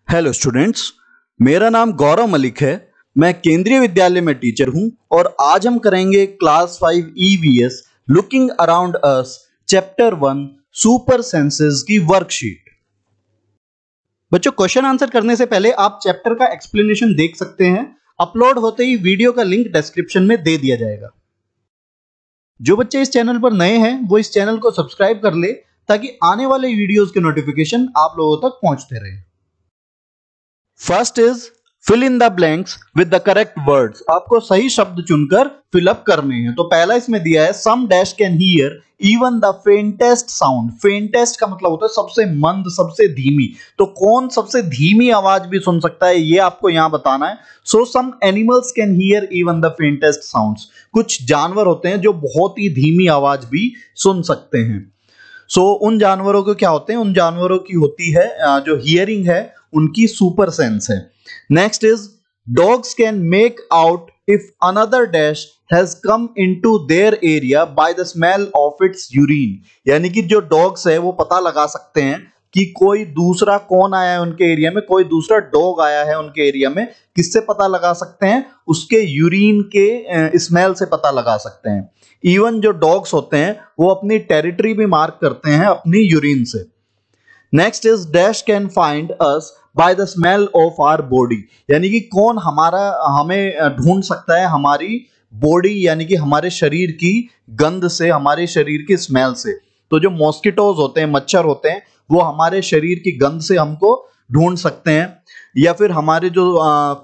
Hello students, मेरा नाम गौरव मलिक है। मैं केंद्रीय विद्यालय में टीचर हूं और आज हम करेंगे class 5 EVS looking around us chapter 1 super senses की वर्कशीट। बच्चों, क्वेश्चन आंसर करने से पहले आप चैप्टर का एक्सप्लेनेशन देख सकते हैं। अपलोड होते ही वीडियो का लिंक डिस्क्रिप्शन में दे दिया जाएगा। जो बच्चे इस चैनल पर नए हैं वो इस चैनल को सब्सक्राइब कर ले ताकि आने वाले वीडियोस के नोटिफिकेशन आप लोगों तक पहुंचते रहे। First is fill in the blanks with the correct words. आपको सही शब्द चुनकर फिलअप करने हैं। तो पहला इसमें दिया है some dash can hear even the faintest sound. Faintest का मतलब होता है सबसे मंद, सबसे धीमी। तो कौन सबसे धीमी आवाज भी सुन सकता है ये आपको यहां बताना है। So some animals can hear even the faintest sounds. कुछ जानवर होते हैं जो बहुत ही धीमी आवाज भी सुन सकते हैं। उन जानवरों को क्या होते हैं? उन जानवरों की होती है जो हियरिंग है उनकी सुपर सेंस है। Next is dogs can make out if another dash has come into their area bye the smell of its urine. यानी कि जो डॉग्स है वो पता लगा सकते हैं कि कोई दूसरा कौन आया है उनके एरिया में, कोई दूसरा डॉग आया है उनके एरिया में। किससे पता लगा सकते हैं? उसके यूरिन के स्मेल से पता लगा सकते हैं। इवन जो डॉग्स होते हैं वो अपनी टेरिटरी भी मार्क करते हैं अपनी यूरिन से। Next is dash can find us by the smell of our body. यानी कि कौन हमें ढूंढ सकता है हमारी बॉडी यानी कि हमारे शरीर की गंध से, हमारे शरीर की स्मेल से। तो जो मॉस्किटोज होते हैं, मच्छर होते हैं, वो हमारे शरीर की गंध से हमको ढूंढ सकते हैं। या फिर हमारे जो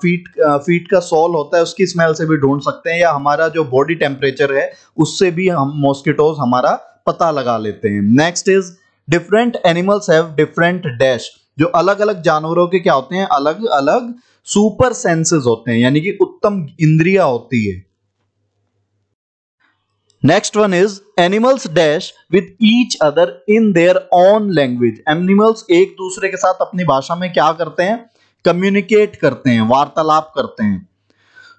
फीट का सोल होता है उसकी स्मेल से भी ढूंढ सकते हैं। या हमारा जो बॉडी टेम्परेचर है उससे भी हम मॉस्किटोज हमारा पता लगा लेते हैं। Next is different animals have different dash. जो अलग अलग जानवरों के क्या होते हैं? अलग अलग सुपर सेंसेस होते हैं, यानी कि उत्तम इंद्रियां होती है। Next one is animals dash with each other in their own language. Animals एक दूसरे के साथ अपनी भाषा में क्या करते हैं? कम्युनिकेट करते हैं, वार्तालाप करते हैं।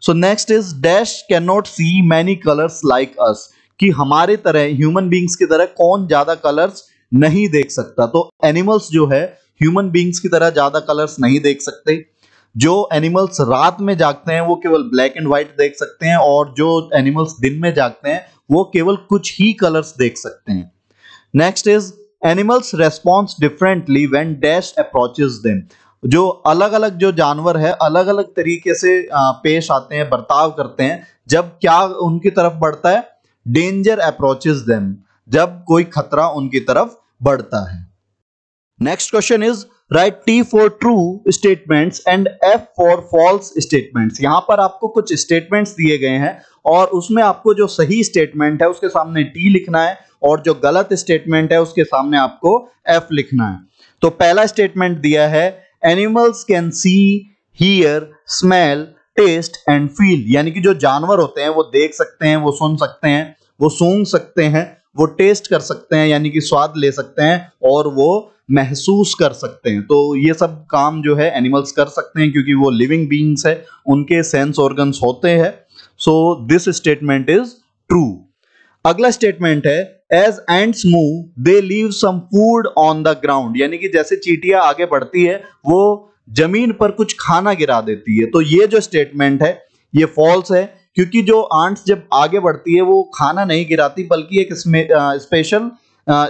So next is dash can not see many colours like us. कि हमारे तरह, ह्यूमन बींग्स की तरह कौन ज्यादा कलर्स नहीं देख सकता? तो एनिमल्स जो है ह्यूमन बींग्स की तरह ज्यादा कलर्स नहीं देख सकते। जो एनिमल्स रात में जागते हैं वो केवल ब्लैक एंड व्हाइट देख सकते हैं, और जो एनिमल्स दिन में जागते हैं वो केवल कुछ ही कलर्स देख सकते हैं। Next is animals response differently when dash approaches them. जो अलग अलग जो जानवर है अलग अलग तरीके से पेश आते हैं, बर्ताव करते हैं जब क्या उनकी तरफ बढ़ता है? डेंजर अप्रोचेस देम, जब कोई खतरा उनकी तरफ बढ़ता है। Next question is write T for true statements and F for false statements. यहां पर आपको कुछ स्टेटमेंट्स दिए गए हैं और उसमें आपको जो सही स्टेटमेंट है उसके सामने टी लिखना है और जो गलत स्टेटमेंट है उसके सामने आपको एफ लिखना है। तो पहला स्टेटमेंट दिया है animals can see, hear, smell, taste and feel. यानी कि जो जानवर होते हैं वो देख सकते हैं, वो सुन सकते हैं, वो सूंघ सकते हैं, वो टेस्ट कर सकते हैं यानी कि स्वाद ले सकते हैं, और वो महसूस कर सकते हैं। तो ये सब काम जो है एनिमल्स कर सकते हैं क्योंकि वो लिविंग बीइंग्स है, उनके सेंस ऑर्गन्स होते हैं। So this statement is true. अगला स्टेटमेंट है as ants move they leave some food on the ground. यानी कि जैसे चींटियां आगे बढ़ती है वो जमीन पर कुछ खाना गिरा देती है। तो ये जो स्टेटमेंट है ये फॉल्स है, क्योंकि जो आंट्स जब आगे बढ़ती है वो खाना नहीं गिराती बल्कि एक स्पेशल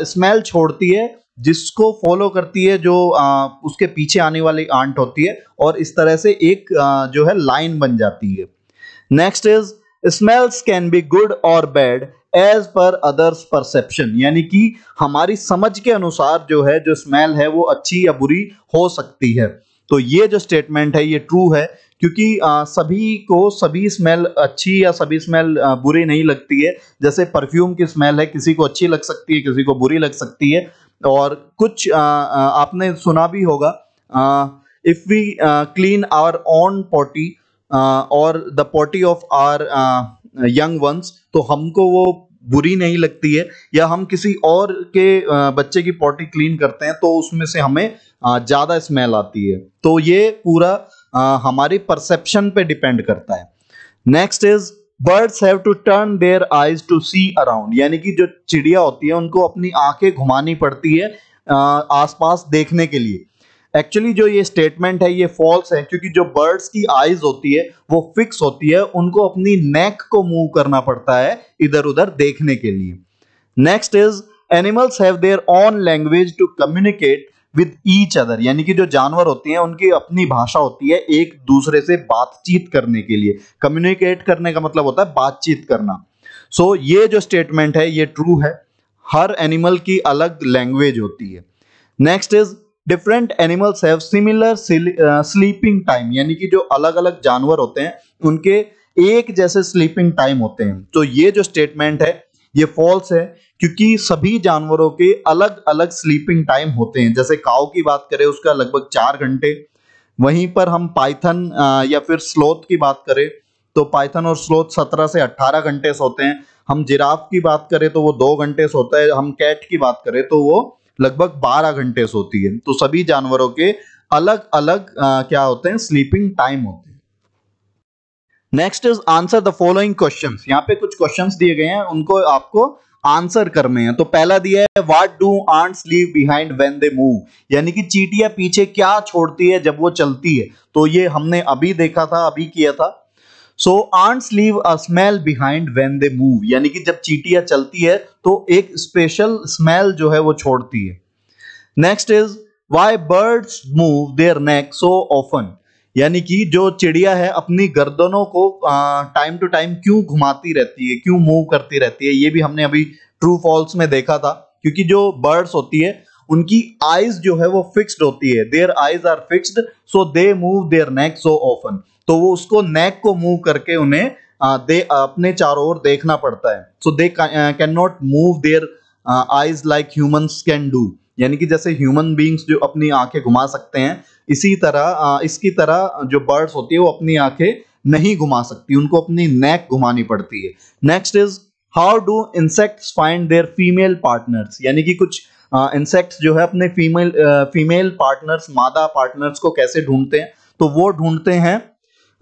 स्मेल छोड़ती है जिसको फॉलो करती है जो उसके पीछे आने वाली आंट होती है, और इस तरह से एक जो है लाइन बन जाती है। Next is smells can be good और bad as per others perception. यानी कि हमारी समझ के अनुसार जो है जो स्मेल है वो अच्छी या बुरी हो सकती है। तो ये जो स्टेटमेंट है ये ट्रू है, क्योंकि सभी को सभी स्मेल अच्छी या सभी स्मेल बुरी नहीं लगती है। जैसे परफ्यूम की स्मेल है, किसी को अच्छी लग सकती है, किसी को बुरी लग सकती है। और कुछ आपने सुना भी होगा, if we clean our own potty और the potty of our young ones, तो हमको वो बुरी नहीं लगती है। या हम किसी और के बच्चे की पॉटी क्लीन करते हैं तो उसमें से हमें ज्यादा स्मेल आती है। तो ये पूरा हमारी परसेप्शन पे डिपेंड करता है। Next is birds have to turn their eyes to see around. यानी कि जो चिड़िया होती है उनको अपनी आंखें घुमानी पड़ती है आसपास देखने के लिए। एक्चुअली जो ये स्टेटमेंट है ये फॉल्स है, क्योंकि जो बर्ड्स की आईज होती है वो फिक्स होती है, उनको अपनी नेक को मूव करना पड़ता है इधर उधर देखने के लिए। Next is animals have their own language to communicate with each other, यानी कि जो जानवर होती हैं उनकी अपनी भाषा होती है एक दूसरे से बातचीत करने के लिए। कम्युनिकेट करने का मतलब होता है बातचीत करना। सो ये जो स्टेटमेंट है ये ट्रू है, हर एनिमल की अलग लैंग्वेज होती है। Next is different animals have similar sleeping time, यानी कि जो अलग अलग जानवर होते हैं उनके एक जैसे स्लीपिंग टाइम होते हैं। तो ये जो स्टेटमेंट है ये फॉल्स है, क्योंकि सभी जानवरों के अलग अलग स्लीपिंग टाइम होते हैं। जैसे काऊ की बात करें उसका लगभग 4 घंटे, वहीं पर हम पाइथन या फिर स्लोथ की बात करें तो पाइथन और स्लोथ 17 से 18 घंटे सोते हैं। हम जिराफ की बात करें तो वो 2 घंटे सोता है। हम कैट की बात करें तो वो लगभग 12 घंटे सोती है। तो सभी जानवरों के अलग अलग क्या होते हैं, स्लीपिंग टाइम होते हैं। Next is answer the following questions. यहाँ पे कुछ क्वेश्चंस दिए गए हैं, उनको आपको आंसर करने हैं। तो पहला दिया है what do ants leave behind when they move, यानी कि चींटियां पीछे क्या छोड़ती है जब वो चलती है। तो ये हमने अभी देखा था, अभी किया था। So ants leave a smell behind when they move, यानी कि जब चींटियां चलती है तो एक स्पेशल स्मेल जो है वो छोड़ती है। Next is why birds move their neck so often, यानी कि जो चिड़िया है अपनी गर्दनों को टाइम टू टाइम क्यों घुमाती रहती है, क्यों मूव करती रहती है। ये भी हमने अभी ट्रू फॉल्स में देखा था, क्योंकि जो बर्ड्स होती है उनकी आईज जो है वो फिक्स्ड होती है। Their eyes are fixed so they move their neck so often, तो वो उसको नेक को मूव करके उन्हें दे अपने चारों ओर देखना पड़ता है। So they can not move their eyes like humans can do, यानी कि जैसे ह्यूमन बीइंग्स जो अपनी आंखें घुमा सकते हैं, इसी तरह इसकी तरह जो बर्ड्स होती है वो अपनी आंखें नहीं घुमा सकती, उनको अपनी नेक घुमानी पड़ती है। Next is how do insects find their female partners, यानी कि कुछ इंसेक्ट्स जो है अपने फीमेल पार्टनर्स, मादा पार्टनर्स को कैसे ढूंढते हैं। तो वो ढूंढते हैं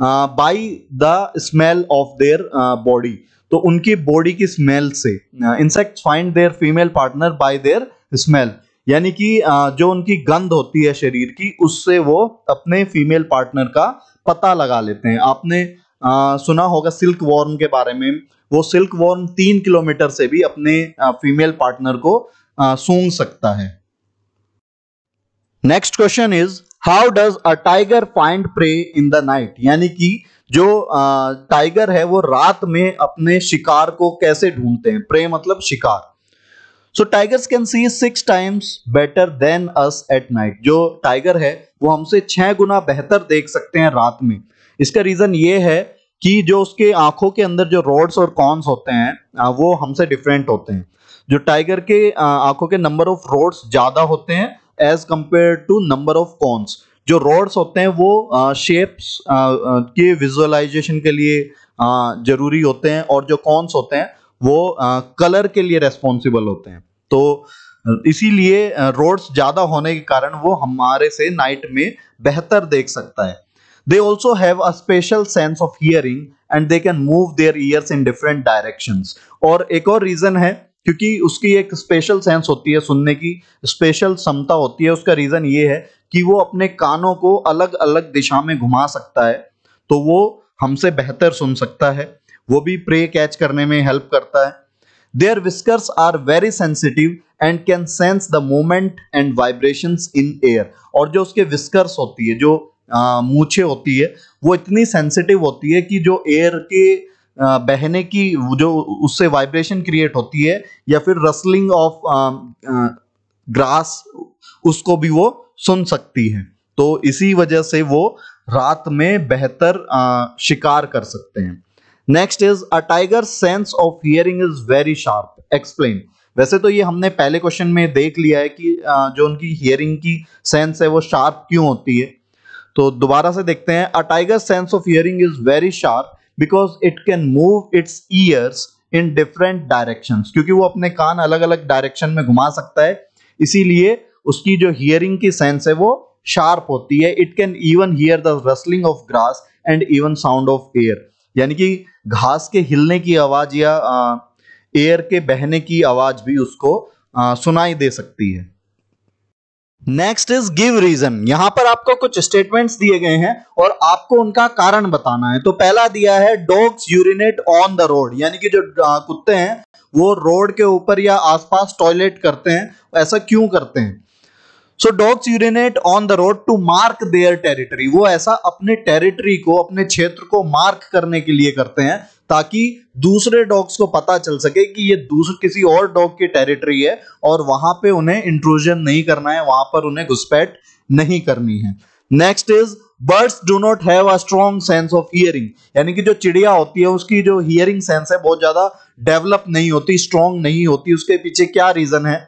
by the smell of their body, तो उनकी बॉडी की स्मेल से। Insects find their female partner by their smell, यानी कि जो उनकी गंध होती है शरीर की, उससे वो अपने फीमेल पार्टनर का पता लगा लेते हैं। आपने सुना होगा सिल्क वॉर्म के बारे में, वो सिल्क वॉर्म 3 किलोमीटर से भी अपने फीमेल पार्टनर को सूंघ सकता है। Next question is how does a tiger find prey in the night, यानी कि जो टाइगर है वो रात में अपने शिकार को कैसे ढूंढते हैं। प्रे मतलब शिकार। So tigers can see 6 times better than us at night, जो टाइगर है वो हमसे 6 गुना बेहतर देख सकते हैं रात में। इसका रीजन ये है कि जो उसके आंखों के अंदर जो रोड्स और कॉन्स होते हैं वो हमसे डिफरेंट होते हैं। जो टाइगर के आंखों के नंबर ऑफ रोड्स ज्यादा होते हैं as compared to number of cones. जो रोड्स होते हैं वो शेप्स के विजुअलाइजेशन के लिए जरूरी होते हैं, और जो कॉन्स होते हैं वो कलर के लिए रेस्पॉन्सिबल होते हैं। तो इसीलिए रोड्स ज्यादा होने के कारण वो हमारे से नाइट में बेहतर देख सकता है। They also have a special sense of hearing and they can move their ears in different directions. और एक और रीजन है, क्योंकि उसकी एक स्पेशल सेंस होती है, सुनने की स्पेशल क्षमता होती है। उसका रीजन ये है कि वो अपने कानों को अलग अलग दिशा में घुमा सकता है, तो वो हमसे बेहतर सुन सकता है। वो भी प्रे कैच करने में हेल्प करता है। Their whiskers are very sensitive and can sense the movement and vibrations in air. और जो उसके विस्कर्स होती है, जो मूछें होती है, वो इतनी सेंसिटिव होती है कि जो एयर के बहने की जो उससे वाइब्रेशन क्रिएट होती है, या फिर रसलिंग ऑफ ग्रास, उसको भी वो सुन सकती है। तो इसी वजह से वो रात में बेहतर शिकार कर सकते हैं। Next is a tiger sense of hearing is very sharp, explain. वैसे तो ये हमने पहले क्वेश्चन में देख लिया है कि जो उनकी हियरिंग की सेंस है वो शार्प क्यों होती है। तो दोबारा से देखते हैं। A tiger sense of hearing is very sharp because it can move it's years in different directions, क्योंकि वो अपने कान अलग अलग डायरेक्शन में घुमा सकता है, इसीलिए उसकी जो हियरिंग की सेंस है वो शार्प होती है। It can even here the rustling of grass and even sound of air, यानी कि घास के हिलने की आवाज या एयर के बहने की आवाज भी उसको सुनाई दे सकती है। Next is give reason. यहां पर आपको कुछ स्टेटमेंट्स दिए गए हैं और आपको उनका कारण बताना है। तो पहला दिया है dogs urinate on the road, यानी कि जो कुत्ते हैं वो रोड के ऊपर या आसपास टॉयलेट करते हैं, ऐसा क्यों करते हैं? So dogs urinate on the road to mark their territory. वो ऐसा अपने टेरिटरी को, अपने क्षेत्र को मार्क करने के लिए करते हैं ताकि दूसरे डॉग्स को पता चल सके कि ये दूसरे किसी और डॉग की टेरिटरी है और वहां पे उन्हें इंट्रूजन नहीं करना है, वहां पर उन्हें घुसपैठ नहीं करनी है। Next is birds do not have a strong sense of hearing, यानी कि जो चिड़िया होती है उसकी जो हियरिंग सेंस है बहुत ज्यादा डेवलप नहीं होती, स्ट्रॉन्ग नहीं होती। उसके पीछे क्या रीजन है?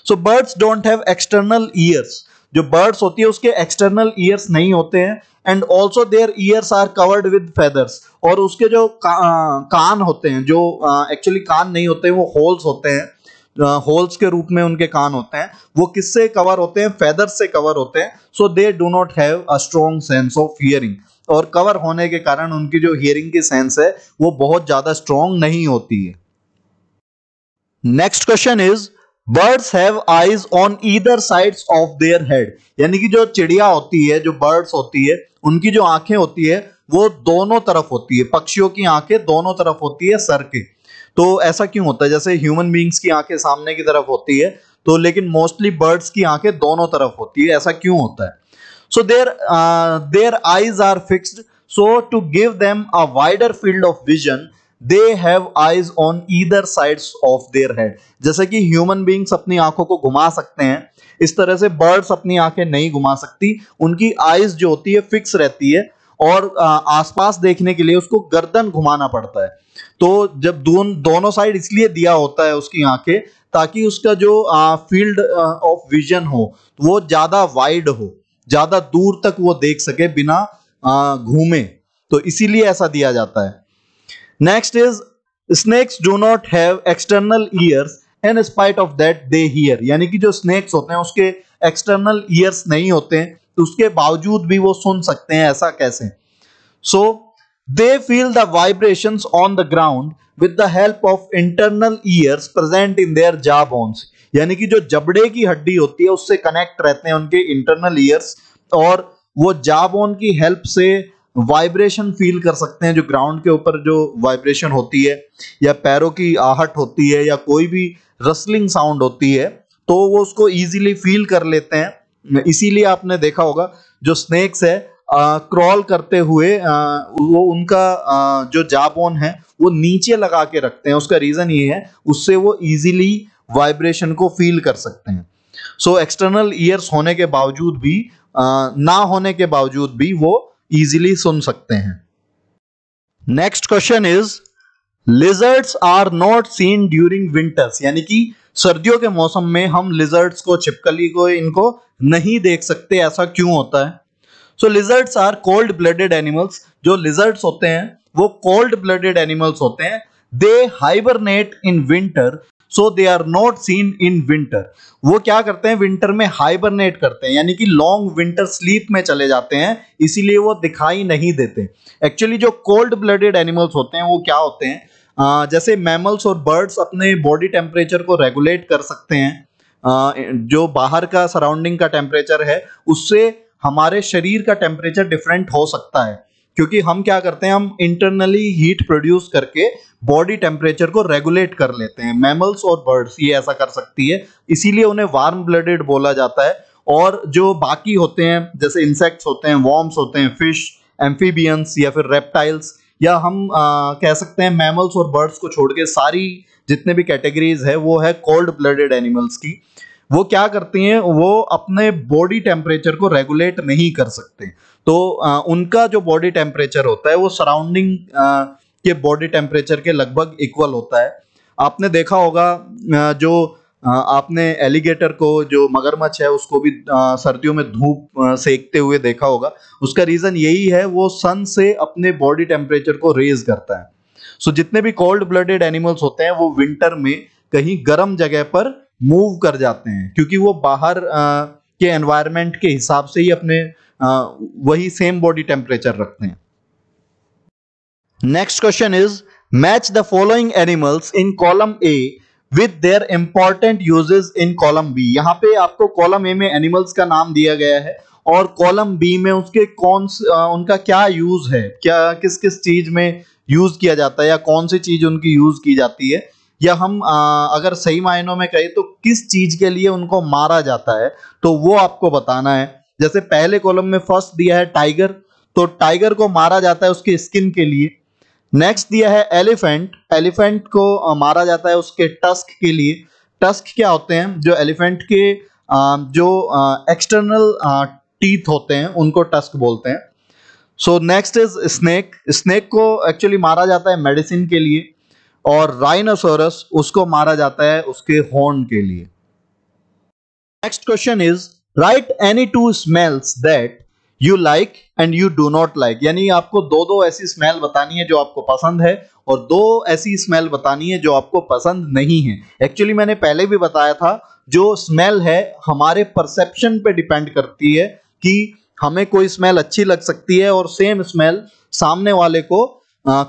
So birds don't have external ears. जो बर्ड्स होती है उसके एक्सटर्नल ईयर्स नहीं होते हैं, and also their ears are covered with feathers. और उसके जो कान होते हैं, जो एक्चुअली कान नहीं होते, वो होल्स होते हैं, होल्स के रूप में उनके कान होते हैं। वो किससे कवर होते हैं? फेदर्स से कवर होते हैं। So they do not have a strong sense of hearing, और कवर होने के कारण उनकी जो हियरिंग की सेंस है वो बहुत ज्यादा स्ट्रॉन्ग नहीं होती है। Next question is birds have eyes on either sides of their head, यानी कि जो चिड़िया होती है, जो बर्ड्स होती है, उनकी जो आंखें होती है वो दोनों तरफ होती है। पक्षियों की आंखें दोनों तरफ होती है सर के। तो ऐसा क्यों होता है? जैसे ह्यूमन बींग्स की आंखें सामने की तरफ होती है, तो लेकिन मोस्टली बर्ड्स की आंखें दोनों तरफ होती है, ऐसा क्यों होता है? So their eyes are fixed, so to give them a wider field of vision they have eyes on either sides of their head. जैसे कि ह्यूमन बींग्स अपनी आंखों को घुमा सकते हैं, इस तरह से बर्ड्स अपनी आंखें नहीं घुमा सकती। उनकी आईज जो होती है फिक्स रहती है और आसपास देखने के लिए उसको गर्दन घुमाना पड़ता है। तो जब दोनों साइड इसलिए दिया होता है उसकी आंखें, ताकि उसका जो फील्ड ऑफ विजन हो वो ज्यादा वाइड हो, ज्यादा दूर तक वो देख सके बिना घूमे, तो इसीलिए ऐसा दिया जाता है। Next is snakes do not have external ears and spite of that they hear, यानी कि जो स्नेक्स होते हैं उसके एक्सटर्नल ईयर्स नहीं होते हैं, तो उसके बावजूद भी वो सुन सकते हैं, ऐसा कैसे? So they feel the vibrations on the ground with the help of internal ears present in their jaw bones, यानी कि जो जबड़े की हड्डी होती है उससे कनेक्ट रहते हैं उनके इंटरनल ईयर्स, और वो जॉ बोन की हेल्प से वाइब्रेशन फील कर सकते हैं। जो ग्राउंड के ऊपर जो वाइब्रेशन होती है, या पैरों की आहट होती है, या कोई भी रसलिंग साउंड होती है, तो वो उसको इजीली फील कर लेते हैं। इसीलिए आपने देखा होगा जो स्नेक्स है क्रॉल करते हुए वो उनका जो जाबोन है वो नीचे लगा के रखते हैं। उसका रीजन ये है, उससे वो इजीली वाइब्रेशन को फील कर सकते हैं। सो एक्सटर्नल ईयर्स होने के बावजूद भी, ना होने के बावजूद भी वो इजीली सुन सकते हैं। Next question is lizards are not seen during winters, यानी कि सर्दियों के मौसम में हम लिजर्ड्स को, छिपकली को, इनको नहीं देख सकते, ऐसा क्यों होता है? So lizards are cold blooded animals. जो लिजर्ड्स होते हैं वो कोल्ड ब्लडेड एनिमल्स होते हैं। They hibernate in winter, so they are not seen in winter. वो क्या करते हैं? विंटर में हाइबरनेट करते हैं, यानी कि लॉन्ग विंटर स्लीप में चले जाते हैं, इसीलिए वो दिखाई नहीं देते। एक्चुअली जो कोल्ड ब्लडेड एनिमल्स होते हैं वो क्या होते हैं, जैसे मैमल्स और बर्ड्स अपने बॉडी टेम्परेचर को रेगुलेट कर सकते हैं। जो बाहर का सराउंडिंग का टेम्परेचर है उससे हमारे शरीर का टेम्परेचर डिफरेंट हो सकता है, क्योंकि हम क्या करते हैं, हम इंटरनली हीट प्रोड्यूस करके बॉडी टेम्परेचर को रेगुलेट कर लेते हैं। मैमल्स और बर्ड्स ये ऐसा कर सकती है, इसीलिए उन्हें वार्म ब्लडेड बोला जाता है। और जो बाकी होते हैं, जैसे इंसेक्ट्स होते हैं, वॉर्म्स होते हैं, फिश, एम्फीबियंस या फिर रेप्टाइल्स, या हम कह सकते हैं मैमल्स और बर्ड्स को छोड़ के सारी जितने भी कैटेगरीज है वो है कोल्ड ब्लडेड एनिमल्स की। वो क्या करती हैं, वो अपने बॉडी टेम्परेचर को रेगुलेट नहीं कर सकते, तो उनका जो बॉडी टेम्परेचर होता है वो सराउंडिंग के बॉडी टेम्परेचर के लगभग इक्वल होता है। आपने देखा होगा जो आपने एलिगेटर को, जो मगरमच्छ है, उसको भी सर्दियों में धूप सेकते हुए देखा होगा। उसका रीजन यही है, वो सन से अपने बॉडी टेम्परेचर को रेज करता है। सो जितने भी कोल्ड ब्लडेड एनिमल्स होते हैं वो विंटर में कहीं गर्म जगह पर मूव कर जाते हैं, क्योंकि वो बाहर के एनवायरनमेंट के हिसाब से ही अपने वही सेम बॉडी टेम्परेचर रखते हैं। Next question is match the following animals in column A with their important uses in column B. यहाँ पे आपको कॉलम ए में एनिमल्स का नाम दिया गया है और कॉलम बी में उसके उनका क्या यूज है, क्या किस किस चीज में यूज किया जाता है या कौन सी चीज उनकी यूज की जाती है, या हम अगर सही मायनों में कहें तो किस चीज के लिए उनको मारा जाता है, तो वो आपको बताना है। जैसे पहले कॉलम में फर्स्ट दिया है टाइगर, तो टाइगर को मारा जाता है उसके स्किन के लिए। नेक्स्ट दिया है एलिफेंट, एलिफेंट को मारा जाता है उसके टस्क के लिए। टस्क क्या होते हैं, जो एलिफेंट के जो एक्सटर्नल टीथ होते हैं उनको टस्क बोलते हैं। So next is snake, snake को एक्चुअली मारा जाता है मेडिसिन के लिए। और राइनोसोरस, उसको मारा जाता है उसके हॉर्न के लिए। Next question is right any two smells that you like and you do not like, यानी आपको दो दो ऐसी स्मेल बतानी है जो आपको पसंद है और दो ऐसी स्मेल बतानी है जो आपको पसंद नहीं है। एक्चुअली मैंने पहले भी बताया था, जो स्मेल है हमारे परसेप्शन पे डिपेंड करती है कि हमें कोई स्मेल अच्छी लग सकती है और सेम स्मेल सामने वाले को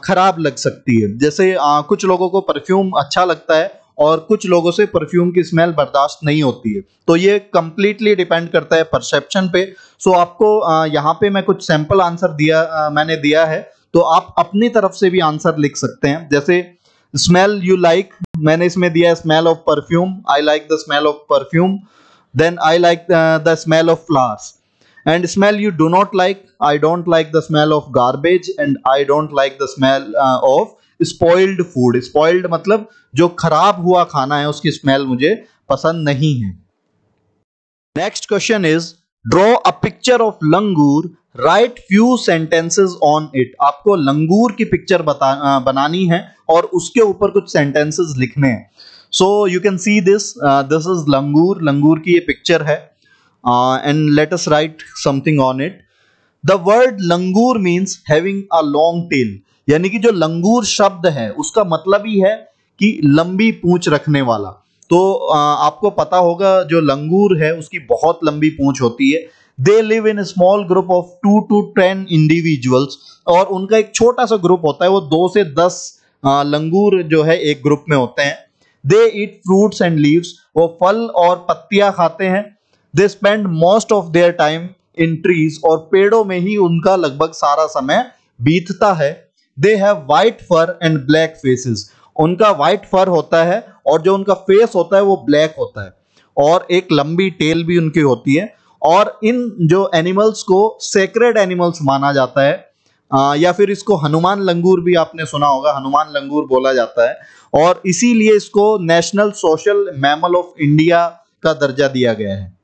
खराब लग सकती है। जैसे कुछ लोगों को परफ्यूम अच्छा लगता है और कुछ लोगों से परफ्यूम की स्मेल बर्दाश्त नहीं होती है, तो ये कंप्लीटली डिपेंड करता है परसेप्शन पे। सो आपको यहाँ पे मैं कुछ सैंपल आंसर मैंने दिया है, तो आप अपनी तरफ से भी आंसर लिख सकते हैं। जैसे स्मेल यू लाइक, मैंने इसमें दिया smell of perfume, I like the smell of perfume. Then I like the smell of flowers. And smell you do not like, I don't like the smell of garbage and I don't like the smell of spoiled food। spoiled मतलब जो खराब हुआ खाना है उसकी smell मुझे पसंद नहीं है। Next question is draw a picture of langur, right few sentences on it. आपको लंगूर की पिक्चर बनानी है और उसके ऊपर कुछ सेंटेंसेस लिखने हैं। So you can see this is langur, लंगूर की ये पिक्चर है। And let us write something on it. The word langur means having a long tail, यानी कि जो लंगूर शब्द है उसका मतलब ही है कि लंबी पूंछ रखने वाला। तो आपको पता होगा जो लंगूर है उसकी बहुत लंबी पूंछ होती है। They live in a small group of 2 to 10 individuals, और उनका एक छोटा सा ग्रुप होता है, वो 2 से 10 लंगूर जो है एक ग्रुप में होते हैं। They eat fruits and leaves, वो फल और पत्तियां खाते हैं। They spend most of their time in trees, और पेड़ों में ही उनका लगभग सारा समय बीतता है। They have white fur and black faces, उनका white fur होता है और जो उनका फेस होता है वो ब्लैक होता है, और एक लंबी टेल भी उनकी होती है। और इन जो एनिमल्स को सेक्रेड एनिमल्स माना जाता है, या फिर इसको हनुमान लंगूर भी आपने सुना होगा, हनुमान लंगूर बोला जाता है, और इसीलिए इसको national social mammal of India का दर्जा दिया गया है।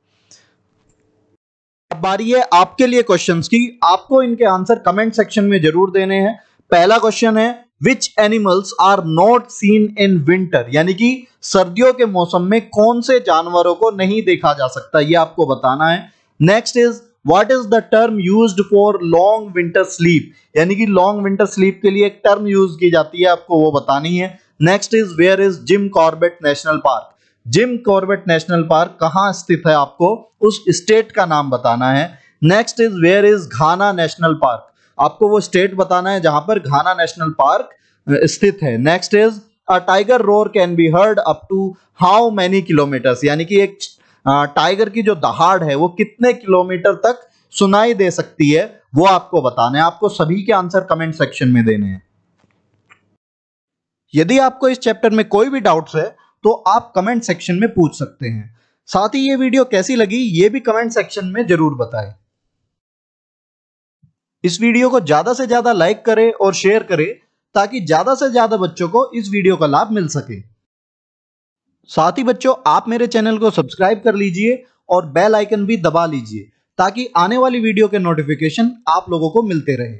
अब बारी है आपके लिए क्वेश्चंस की, आपको इनके आंसर कमेंट सेक्शन में जरूर देने हैं। पहला क्वेश्चन है which animals are not seen in winter, यानी कि सर्दियों के मौसम में कौन से जानवरों को नहीं देखा जा सकता, ये आपको बताना है। Next is what is the term used for long winter sleep, यानी कि लॉन्ग विंटर स्लीप के लिए एक टर्म यूज की जाती है, आपको वो बतानी है। Next is where is Jim Corbett National Park, Jim Corbett National Park कहां स्थित है, आपको उस स्टेट का नाम बताना है। Next is where is Ghana National Park, आपको वो स्टेट बताना है जहां पर घाना नेशनल पार्क स्थित है। Next is a tiger roar can be heard up to how many kilometres, यानी कि एक टाइगर की जो दहाड़ है वो कितने किलोमीटर तक सुनाई दे सकती है, वो आपको बताना है। आपको सभी के आंसर कमेंट सेक्शन में देने हैं। यदि आपको इस चैप्टर में कोई भी डाउट्स है तो आप कमेंट सेक्शन में पूछ सकते हैं। साथ ही ये वीडियो कैसी लगी ये भी कमेंट सेक्शन में जरूर बताएं। इस वीडियो को ज्यादा से ज्यादा लाइक करें और शेयर करें ताकि ज्यादा से ज्यादा बच्चों को इस वीडियो का लाभ मिल सके। साथ ही बच्चों, आप मेरे चैनल को सब्सक्राइब कर लीजिए और बेल आइकन भी दबा लीजिए ताकि आने वाली वीडियो के नोटिफिकेशन आप लोगों को मिलते रहे।